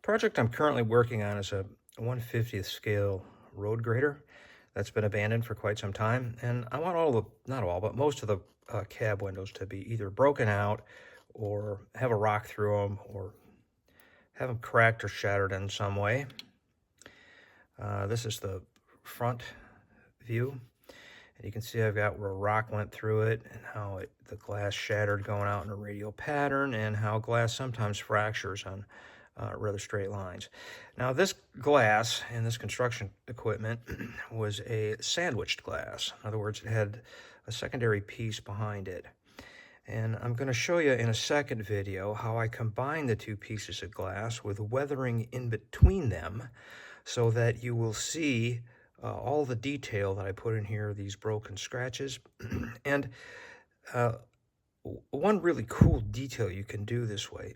project I'm currently working on is a 1/50th scale road grader that's been abandoned for quite some time. And I want all the, not all, but most of the cab windows to be either broken out or have a rock through them or have them cracked or shattered in some way. This is the front view. And you can see I've got where a rock went through it and how the glass shattered going out in a radial pattern and how glass sometimes fractures on rather straight lines. Now this glass in this construction equipment was a sandwiched glass. In other words, it had a secondary piece behind it. And I'm going to show you in a second video how I combine the two pieces of glass with weathering in between them so that you will see all the detail that I put in here, these broken scratches. And one really cool detail you can do this way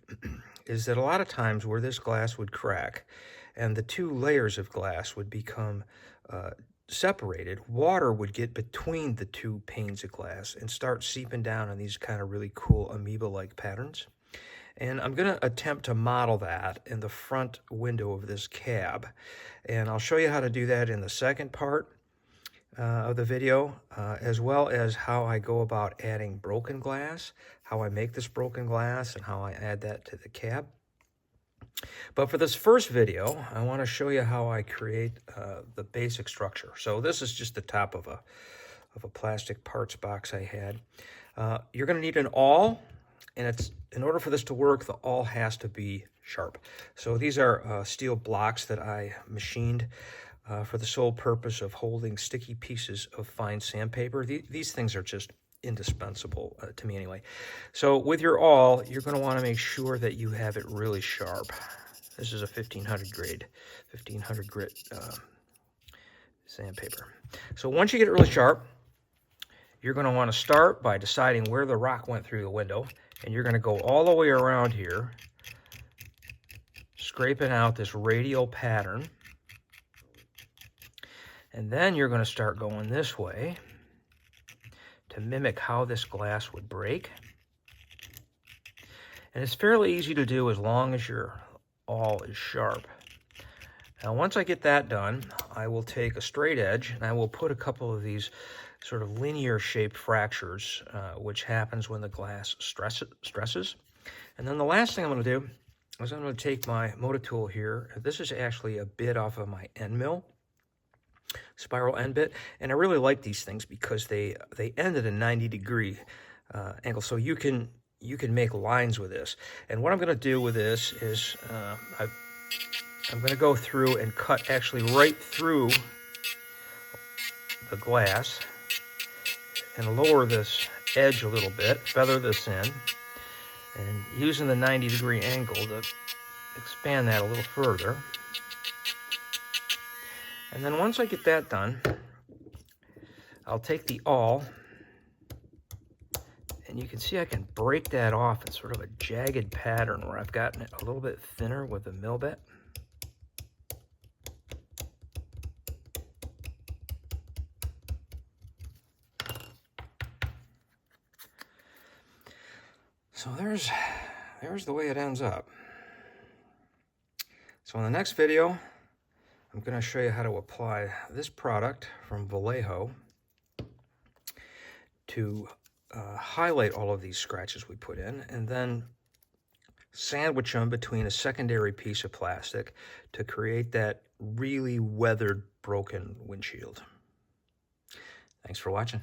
is that a lot of times where this glass would crack and the two layers of glass would become separated, water would get between the two panes of glass and start seeping down in these kind of really cool amoeba-like patterns. And I'm going to attempt to model that in the front window of this cab. And I'll show you how to do that in the second part of the video, as well as how I go about adding broken glass, how I make this broken glass, and how I add that to the cab. But for this first video, I want to show you how I create the basic structure. So this is just the top of a plastic parts box I had. You're going to need an awl. And it's in order for this to work, the awl has to be sharp. So these are steel blocks that I machined for the sole purpose of holding sticky pieces of fine sandpaper. These things are just indispensable to me anyway. So with your awl, you're going to want to make sure that you have it really sharp. This is a 1500 grit sandpaper. So once you get it really sharp, you're going to want to start by deciding where the rock went through the window. And you're going to go all the way around here, scraping out this radial pattern. And then you're going to start going this way to mimic how this glass would break. And it's fairly easy to do as long as your awl is sharp. Now, once I get that done, I will take a straight edge and I will put a couple of these sort of linear shaped fractures, which happens when the glass stresses. And then the last thing I'm going to do is I'm going to take my motor tool here. This is actually a bit off of my end mill, spiral end bit. And I really like these things because they end at a 90-degree angle. So you can make lines with this. And what I'm going to do with this is I'm going to go through and cut actually right through the glass and lower this edge a little bit, feather this in, and using the 90-degree angle to expand that a little further. And then once I get that done, I'll take the awl, and you can see I can break that off in sort of a jagged pattern where I've gotten it a little bit thinner with the mill bit. So there's the way it ends up. So in the next video, I'm going to show you how to apply this product from Vallejo to highlight all of these scratches we put in, and then sandwich them between a secondary piece of plastic to create that really weathered, broken windshield. Thanks for watching.